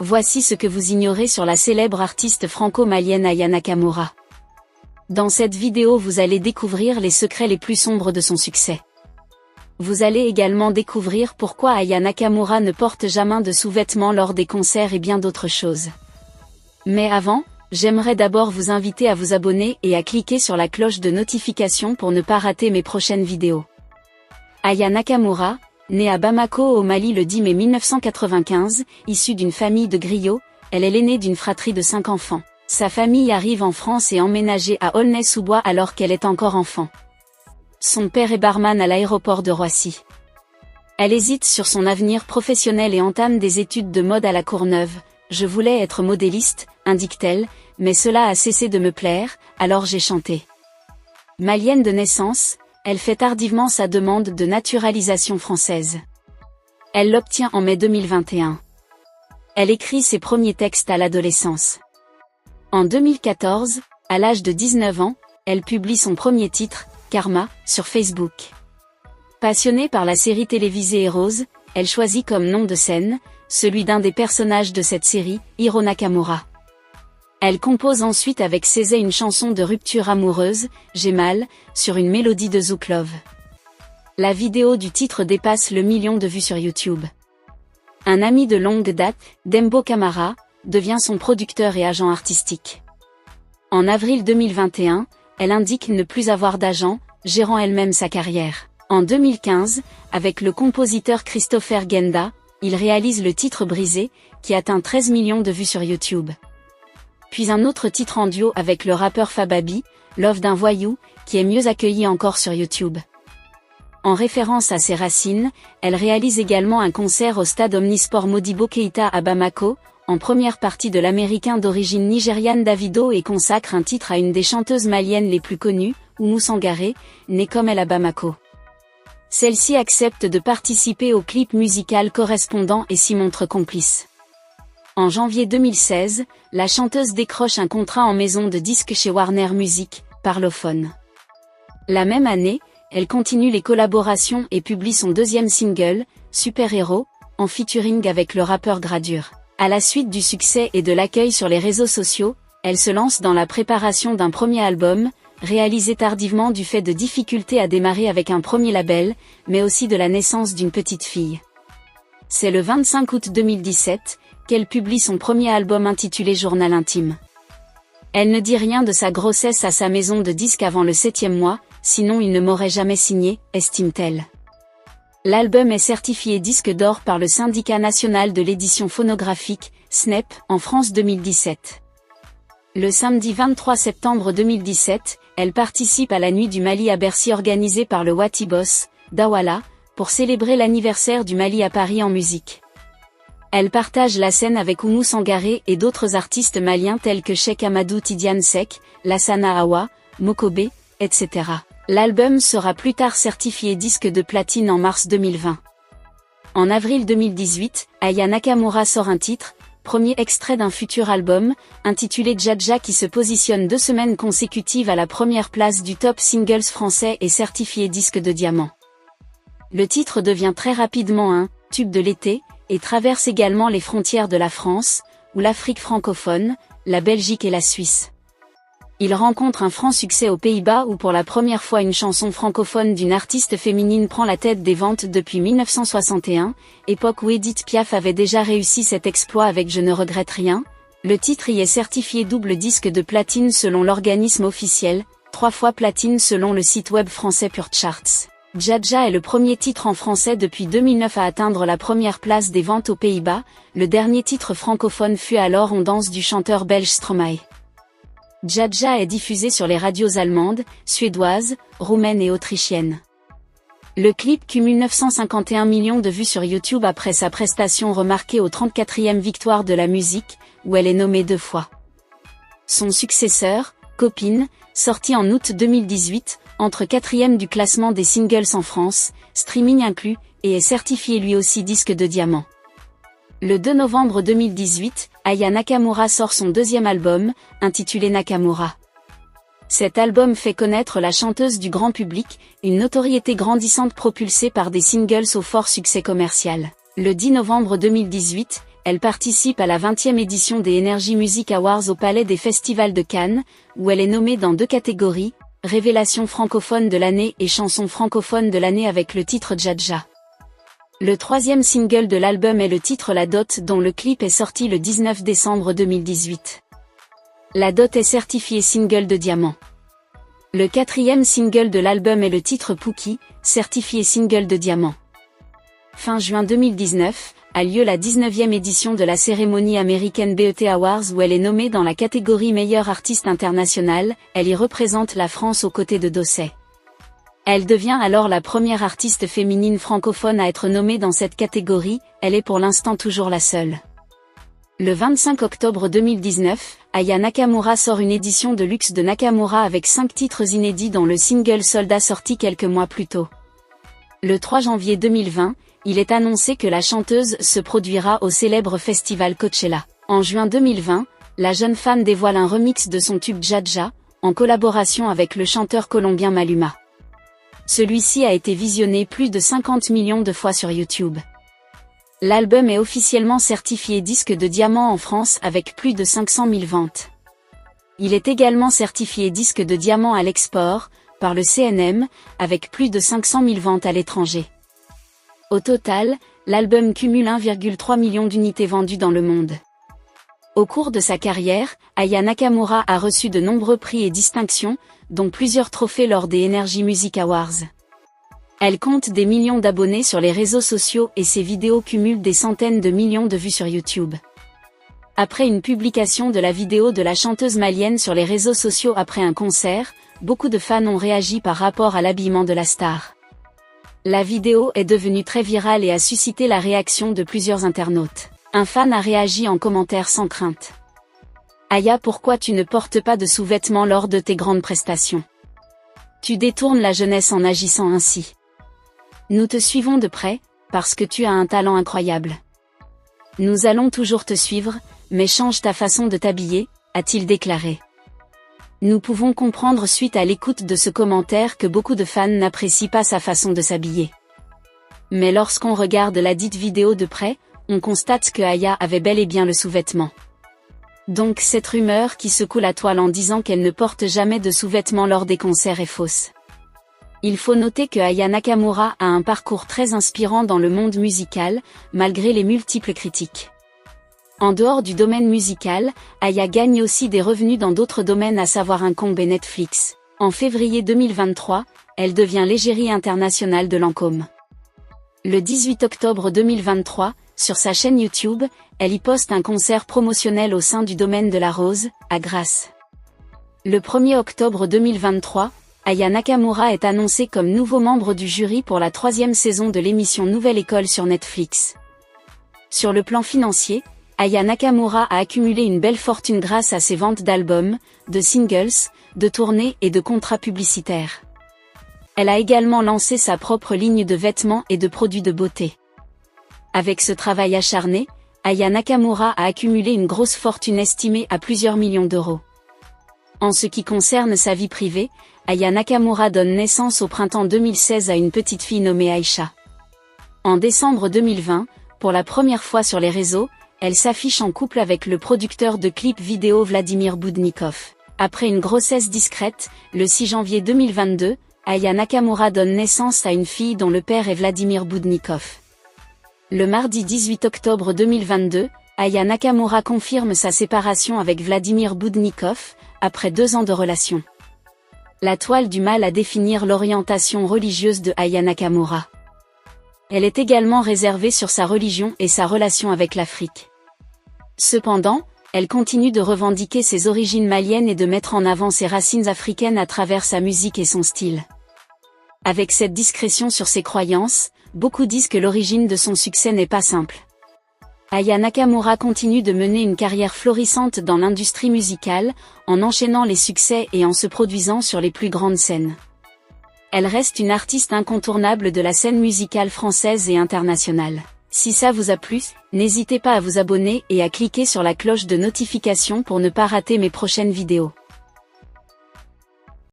Voici ce que vous ignorez sur la célèbre artiste franco-malienne Aya Nakamura. Dans cette vidéo vous allez découvrir les secrets les plus sombres de son succès. Vous allez également découvrir pourquoi Aya Nakamura ne porte jamais de sous-vêtements lors des concerts et bien d'autres choses. Mais avant, j'aimerais d'abord vous inviter à vous abonner et à cliquer sur la cloche de notification pour ne pas rater mes prochaines vidéos. Aya Nakamura, née à Bamako au Mali le 10 mai 1995, issue d'une famille de griots, elle est l'aînée d'une fratrie de 5 enfants. Sa famille arrive en France et emménagée à Aulnay-sous-Bois alors qu'elle est encore enfant. Son père est barman à l'aéroport de Roissy. Elle hésite sur son avenir professionnel et entame des études de mode à La Courneuve. Je voulais être modéliste, indique-t-elle, mais cela a cessé de me plaire, alors j'ai chanté. Malienne de naissance, elle fait tardivement sa demande de naturalisation française. Elle l'obtient en mai 2021. Elle écrit ses premiers textes à l'adolescence. En 2014, à l'âge de 19 ans, elle publie son premier titre, Karma, sur Facebook. Passionnée par la série télévisée Heroes, elle choisit comme nom de scène, celui d'un des personnages de cette série, Hiro Nakamura. Elle compose ensuite avec Cézé une chanson de rupture amoureuse, J'ai mal, sur une mélodie de Zouk Love. La vidéo du titre dépasse le 1 million de vues sur YouTube. Un ami de longue date, Dembo Camara, devient son producteur et agent artistique. En avril 2021, elle indique ne plus avoir d'agent, gérant elle-même sa carrière. En 2015, avec le compositeur Christopher Genda, il réalise le titre Brisé, qui atteint 13 millions de vues sur YouTube. Puis un autre titre en duo avec le rappeur Fababi, Love d'un voyou, qui est mieux accueilli encore sur YouTube. En référence à ses racines, elle réalise également un concert au stade Omnisport Modibo Keïta à Bamako, en première partie de l'américain d'origine nigériane Davido et consacre un titre à une des chanteuses maliennes les plus connues, Oumou Sangaré, née comme elle à Bamako. Celle-ci accepte de participer au clip musical correspondant et s'y montre complice. En janvier 2016, la chanteuse décroche un contrat en maison de disques chez Warner Music, Parlophone. La même année, elle continue les collaborations et publie son deuxième single, Super Héros, en featuring avec le rappeur Gradure. À la suite du succès et de l'accueil sur les réseaux sociaux, elle se lance dans la préparation d'un premier album, réalisé tardivement du fait de difficultés à démarrer avec un premier label, mais aussi de la naissance d'une petite fille. C'est le 25 août 2017, qu'elle publie son premier album intitulé Journal intime. Elle ne dit rien de sa grossesse à sa maison de disques avant le 7e mois, sinon il ne m'aurait jamais signé, estime-t-elle. L'album est certifié disque d'or par le Syndicat national de l'édition phonographique, SNEP, en France 2017. Le samedi 23 septembre 2017, elle participe à la Nuit du Mali à Bercy organisée par le Wati Boss, Dawala, pour célébrer l'anniversaire du Mali à Paris en musique. Elle partage la scène avec Oumou Sangaré et d'autres artistes maliens tels que Cheikh Amadou Tidiane Seck, Lassana Awa, Mokobe, etc. L'album sera plus tard certifié disque de platine en mars 2020. En avril 2018, Aya Nakamura sort un titre, premier extrait d'un futur album, intitulé Dja qui se positionne 2 semaines consécutives à la première place du top singles français et certifié disque de diamant. Le titre devient très rapidement un tube de l'été, et traverse également les frontières de la France, ou l'Afrique francophone, la Belgique et la Suisse. Il rencontre un franc succès aux Pays-Bas où pour la première fois une chanson francophone d'une artiste féminine prend la tête des ventes depuis 1961, époque où Édith Piaf avait déjà réussi cet exploit avec Je ne regrette rien. Le titre y est certifié double disque de platine selon l'organisme officiel, 3 fois platine selon le site web français Pure Charts. Dja est le premier titre en français depuis 2009 à atteindre la première place des ventes aux Pays-Bas, le dernier titre francophone fut alors On danse du chanteur belge Stromae. Dja est diffusé sur les radios allemandes, suédoises, roumaines et autrichiennes. Le clip cumule 951 millions de vues sur YouTube après sa prestation remarquée aux 34e victoires de la musique, où elle est nommée 2 fois. Son successeur, Copine, sorti en août 2018, entre 4e du classement des singles en France, streaming inclus, et est certifié lui aussi disque de diamant. Le 2 novembre 2018, Aya Nakamura sort son deuxième album, intitulé Nakamura. Cet album fait connaître la chanteuse du grand public, une notoriété grandissante propulsée par des singles au fort succès commercial. Le 10 novembre 2018, elle participe à la 20e édition des Energy Music Awards au Palais des Festivals de Cannes, où elle est nommée dans 2 catégories, Révélation francophone de l'année et Chanson francophone de l'année avec le titre Dja Dja. Le 3e single de l'album est le titre La Dot dont le clip est sorti le 19 décembre 2018. La Dot est certifiée single de diamant. Le 4e single de l'album est le titre Pookie, certifié single de diamant. Fin juin 2019, a lieu la 19e édition de la cérémonie américaine BET Awards où elle est nommée dans la catégorie meilleure artiste internationale, elle y représente la France aux côtés de Dossé. Elle devient alors la première artiste féminine francophone à être nommée dans cette catégorie, elle est pour l'instant toujours la seule. Le 25 octobre 2019, Aya Nakamura sort une édition de luxe de Nakamura avec 5 titres inédits dont le single Soldat sorti quelques mois plus tôt. Le 3 janvier 2020, il est annoncé que la chanteuse se produira au célèbre festival Coachella. En juin 2020, la jeune femme dévoile un remix de son tube Dja Dja, en collaboration avec le chanteur colombien Maluma. Celui-ci a été visionné plus de 50 millions de fois sur YouTube. L'album est officiellement certifié disque de diamant en France avec plus de 500 000 ventes. Il est également certifié disque de diamant à l'export, par le CNM, avec plus de 500 000 ventes à l'étranger. Au total, l'album cumule 1,3 million d'unités vendues dans le monde. Au cours de sa carrière, Aya Nakamura a reçu de nombreux prix et distinctions, dont plusieurs trophées lors des Energy Music Awards. Elle compte des millions d'abonnés sur les réseaux sociaux et ses vidéos cumulent des centaines de millions de vues sur YouTube. Après une publication de la vidéo de la chanteuse malienne sur les réseaux sociaux après un concert, beaucoup de fans ont réagi par rapport à l'habillement de la star. La vidéo est devenue très virale et a suscité la réaction de plusieurs internautes. Un fan a réagi en commentaire sans crainte. Aya, pourquoi tu ne portes pas de sous-vêtements lors de tes grandes prestations? Tu détournes la jeunesse en agissant ainsi. Nous te suivons de près, parce que tu as un talent incroyable. Nous allons toujours te suivre, mais change ta façon de t'habiller, a-t-il déclaré. Nous pouvons comprendre suite à l'écoute de ce commentaire que beaucoup de fans n'apprécient pas sa façon de s'habiller. Mais lorsqu'on regarde la dite vidéo de près, on constate que Aya avait bel et bien le sous-vêtement. Donc cette rumeur qui secoue la toile en disant qu'elle ne porte jamais de sous-vêtements lors des concerts est fausse. Il faut noter que Aya Nakamura a un parcours très inspirant dans le monde musical, malgré les multiples critiques. En dehors du domaine musical, Aya gagne aussi des revenus dans d'autres domaines à savoir Incombe et Netflix. En février 2023, elle devient l'égérie internationale de Lancôme. Le 18 octobre 2023, sur sa chaîne YouTube, elle y poste un concert promotionnel au sein du domaine de la rose, à Grasse. Le 1er octobre 2023, Aya Nakamura est annoncée comme nouveau membre du jury pour la 3e saison de l'émission Nouvelle École sur Netflix. Sur le plan financier, Aya Nakamura a accumulé une belle fortune grâce à ses ventes d'albums, de singles, de tournées et de contrats publicitaires. Elle a également lancé sa propre ligne de vêtements et de produits de beauté. Avec ce travail acharné, Aya Nakamura a accumulé une grosse fortune estimée à plusieurs millions d'euros. En ce qui concerne sa vie privée, Aya Nakamura donne naissance au printemps 2016 à une petite fille nommée Aïcha. En décembre 2020, pour la première fois sur les réseaux, elle s'affiche en couple avec le producteur de clips vidéo Vladimir Boudnikov. Après une grossesse discrète, le 6 janvier 2022, Aya Nakamura donne naissance à une fille dont le père est Vladimir Boudnikov. Le mardi 18 octobre 2022, Aya Nakamura confirme sa séparation avec Vladimir Boudnikov, après 2 ans de relation. La toile du mal à définir l'orientation religieuse de Aya Nakamura. Elle est également réservée sur sa religion et sa relation avec l'Afrique. Cependant, elle continue de revendiquer ses origines maliennes et de mettre en avant ses racines africaines à travers sa musique et son style. Avec cette discrétion sur ses croyances, beaucoup disent que l'origine de son succès n'est pas simple. Aya Nakamura continue de mener une carrière florissante dans l'industrie musicale, en enchaînant les succès et en se produisant sur les plus grandes scènes. Elle reste une artiste incontournable de la scène musicale française et internationale. Si ça vous a plu, n'hésitez pas à vous abonner et à cliquer sur la cloche de notification pour ne pas rater mes prochaines vidéos.